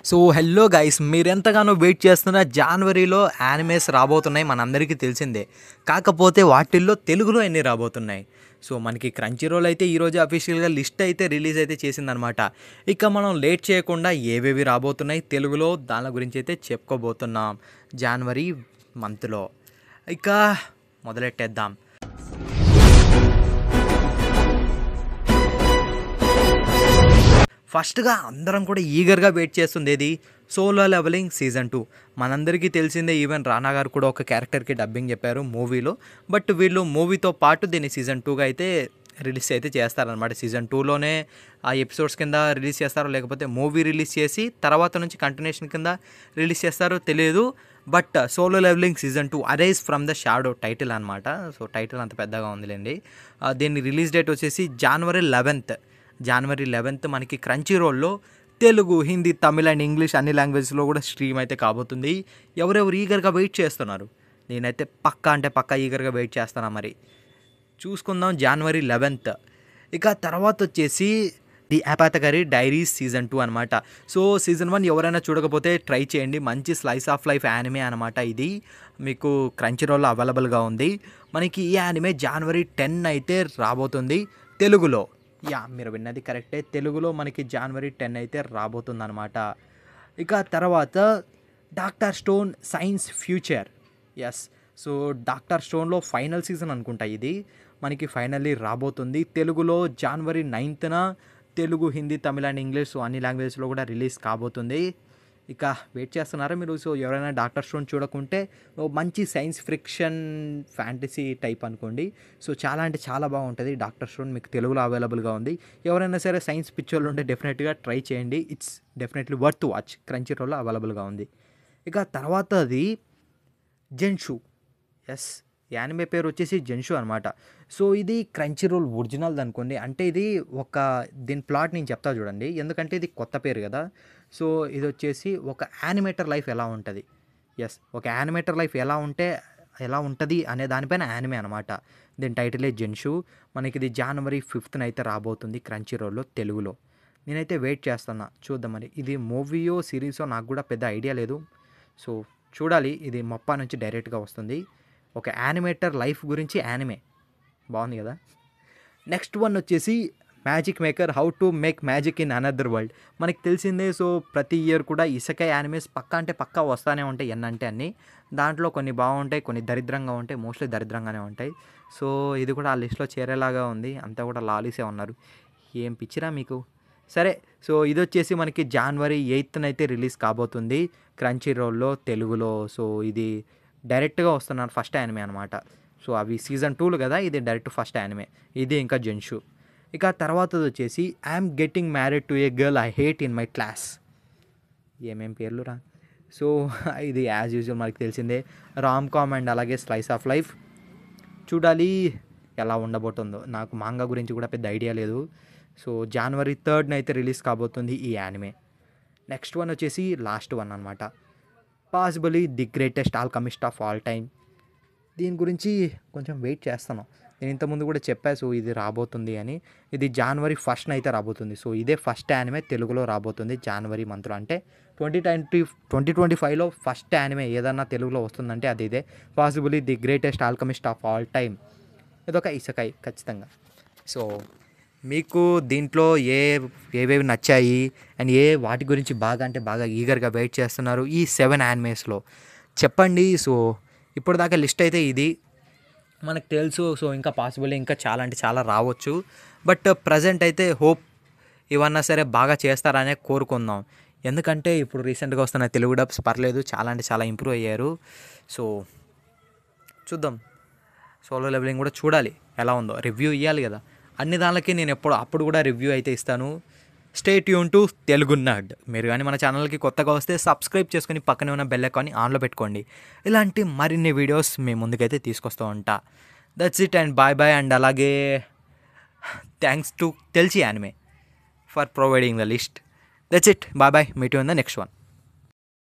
So hello guys, మీరెంతగానో wait చేస్తున్న జనవరిలో animes రాబోతున్నాయి, మనందరికీ తెలిసిందే. కాకపోతే వాటిల్లో తెలుగులో ఎన్ని రాబోతున్నాయి? సో మనకి క్రంచీ రోల్ అయితే ఈరోజు అఫీషియల్గా లిస్ట్ అయితే రిలీజ్ అయితే చేసిందనమాట. ఇక మనం లేట్ చేయకుండా ఏవేవి రాబోతున్నాయి తెలుగులో దాని గురించి అయితే చెప్పుకోబోతున్నాం జనవరి మంత్లో. ఇక మొదలెట్టేద్దాం. ఫస్ట్గా అందరం కూడా ఈగర్గా వెయిట్ చేస్తుంది ఏది? Solo levelling season 2. మనందరికీ తెలిసిందే, ఈవెన్ రానా గారు కూడా ఒక క్యారెక్టర్కి డబ్బింగ్ చెప్పారు మూవీలో. బట్ వీళ్ళు మూవీతో పాటు దీన్ని సీజన్ 2గా అయితే రిలీజ్ అయితే చేస్తారనమాట. సీజన్ 2లోనే ఆ ఎపిసోడ్స్ కింద రిలీజ్ చేస్తారో లేకపోతే మూవీ రిలీజ్ చేసి తర్వాత నుంచి కంటిన్యూషన్ కింద రిలీజ్ చేస్తారో తెలియదు. But solo levelling season 2 arise from the shadow title అనమాట. సో టైటిల్ అంత పెద్దగా ఉందిలేండి. దీని రిలీజ్ డేట్ వచ్చేసి జనవరి 11th మనకి క్రంచీ రోల్లో తెలుగు, హిందీ, తమిళ్ అండ్ ఇంగ్లీష్ అన్ని లాంగ్వేజ్లో కూడా స్ట్రీమ్ అయితే కాబోతుంది. ఎవరెవరు ఈగర్గా వెయిట్ చేస్తున్నారు? నేనైతే పక్కా ఈగర్గా వెయిట్ చేస్తాను. మరి చూసుకుందాం జనవరి 11th. ఇక తర్వాత వచ్చేసి ది అపాథకరీ డైరీస్ సీజన్ 2 అనమాట. సో సీజన్ 1 ఎవరైనా చూడకపోతే ట్రై చేయండి. మంచి స్లైస్ ఆఫ్ లైఫ్ యానిమే అనమాట. ఇది మీకు క్రంచీ రోల్లో అవైలబుల్గా ఉంది. మనకి ఈ యానిమే జనవరి 10 అయితే రాబోతుంది తెలుగులో. మీరు విన్నది కరెక్టే, తెలుగులో మనకి జనవరి 10 అయితే రాబోతుంది అనమాట. ఇక తర్వాత doctor stone science future. So doctor స్టోన్లో ఫైనల్ సీజన్ అనుకుంటా ఇది. మనకి ఫైనల్లీ రాబోతుంది తెలుగులో జనవరి 9th. Telugu, Hindi, Tamil and English అన్ని లాంగ్వేజ్లో కూడా రిలీజ్ కాబోతుంది. ఇక వెయిట్ చేస్తున్నారా మీరు? సో ఎవరైనా డాక్టర్ స్టోన్ చూడకుంటే మంచి సైన్స్ ఫిక్షన్ ఫ్యాంటసీ టైప్ అనుకోండి. సో చాలా అంటే చాలా బాగుంటుంది. డాక్టర్ స్టోన్ మీకు తెలుగులో అవైలబుల్గా ఉంది. ఎవరైనా సరే సైన్స్ పిక్చర్లు ఉంటే డెఫినెట్గా ట్రై చేయండి. It's definitely worth watch. Crunchy రోల్లో అవైలబుల్గా ఉంది. ఇక తర్వాత అది జెన్షు. యానిమే పేరు వచ్చేసి జెన్షు అనమాట. సో ఇది క్రంచీ రోల్ ఒరిజినల్ అనుకోండి. అంటే ఇది దీని ప్లాట్ నేను చెప్తా చూడండి, ఎందుకంటే ఇది కొత్త పేరు కదా. సో ఇది వచ్చేసి ఒక యానిమేటర్ లైఫ్ ఎలా ఉంటుంది, ఒక యానిమేటర్ లైఫ్ ఎలా ఉంటుంది అనే దానిపైన యానిమే అనమాట. దీని టైటిలే జెన్షు. మనకి ఇది జనవరి 5th అయితే రాబోతుంది క్రంచీ రోల్లో తెలుగులో. నేనైతే వెయిట్ చేస్తున్నా, చూద్దాం మరి. ఇది మూవీయో సిరీసో నాకు కూడా పెద్ద ఐడియా లేదు. సో చూడాలి. ఇది మొప్పా నుంచి డైరెక్ట్గా వస్తుంది. ఒక యానిమేటర్ లైఫ్ గురించి యానిమే, బాగుంది కదా. నెక్స్ట్ వన్ వచ్చేసి magic maker, how to make magic in another world. మనకి తెలిసిందే. సో ప్రతి ఇయర్ కూడా ఇసకై యానిమేస్ పక్కా వస్తూనే ఉంటాయి. ఎన్నంటే అన్నీ. దాంట్లో కొన్ని బాగుంటాయి, కొన్ని దరిద్రంగా ఉంటాయి. మోస్ట్లీ దరిద్రంగానే ఉంటాయి. సో ఇది కూడా ఆ లిస్ట్లో చేరేలాగా ఉంది. అంతా కూడా లాలీసే ఉన్నారు. ఏం పిచ్చిరా మీకు. సరే, సో ఇది వచ్చేసి మనకి జనవరి 8th అయితే రిలీజ్ కాబోతుంది క్రంచీ రోల్లో తెలుగులో. సో ఇది డైరెక్ట్గా వస్తున్నారు ఫస్ట్ యానిమే అనమాట. సో అవి సీజన్ 2 కదా, ఇది డైరెక్ట్ ఫస్ట్ యానిమే. ఇది ఇంకా జెన్షు. ఇక తర్వాతది వచ్చేసి I'm getting married to A girl I hate in my class. ఏమేం పేర్లు రా. సో ఇది యాజ్ యూజువల్ మనకి తెలిసిందే, రామ్ కామ్ అండ్ అలాగే స్లైస్ ఆఫ్ లైఫ్. చూడాలి ఎలా ఉండబోతుందో. నాకు మాంగా గురించి కూడా పెద్ద ఐడియా లేదు. సో జనవరి 3rd అయితే రిలీజ్ కాబోతుంది ఈ యానిమే. నెక్స్ట్ వన్ వచ్చేసి లాస్ట్ వన్ అనమాట, possibly the greatest Alchemist of all time. దీని గురించి కొంచెం వెయిట్ చేస్తాను. నేను ఇంతకుముందు కూడా చెప్పాను సో ఇది రాబోతుంది అని. ఇది జనవరి 1st అయితే రాబోతుంది. సో ఇదే ఫస్ట్ యానిమే తెలుగులో రాబోతుంది జనవరి మంత్లో. అంటే 2025లో ఫస్ట్ యానిమే ఏదన్నా తెలుగులో వస్తుందంటే అది ఇదే, possibly the greatest Alchemist of all time. ఇదొక ఇసకై ఖచ్చితంగా. సో మీకు దీంట్లో ఏవేవి నచ్చాయి అండ్ వాటి గురించి బాగా ఈగర్గా వెయిట్ చేస్తున్నారు ఈ 7 యానిమేస్లో చెప్పండి. సో ఇప్పుడు దాకా లిస్ట్ అయితే ఇది మనకు తెలుసు. సో ఇంకా పాసిబుల్ ఇంకా చాలా అంటే చాలా రావచ్చు. బట్ ప్రజెంట్ అయితే హోప్ ఇవన్నా సరే బాగా చేస్తారనే కోరుకుందాం. ఎందుకంటే ఇప్పుడు రీసెంట్గా వస్తున్న తెలుగు డబ్స్ పర్లేదు, చాలా అంటే చాలా ఇంప్రూవ్ అయ్యారు. సో చూద్దాం. సోలో లెవెలింగ్ కూడా చూడాలి ఎలా ఉందో, రివ్యూ ఇవ్వాలి కదా. అన్ని దానిలకి నేను అప్పుడు కూడా రివ్యూ అయితే ఇస్తాను. Stay tune to Telugu nerd. మీరు కానీ మన ఛానల్కి కొత్తగా వస్తే సబ్స్క్రైబ్ చేసుకుని పక్కనే ఉన్న బెల్ ఐకాన్ని ఆన్లో పెట్టుకోండి. ఇలాంటి మరిన్ని వీడియోస్ మీ ముందుకైతే తీసుకొస్తూ ఉంటా. That's it and bye. And అలాగే థ్యాంక్స్ టు తెల్చి anime for providing the list. That's it. Bye. Meet you in the next one.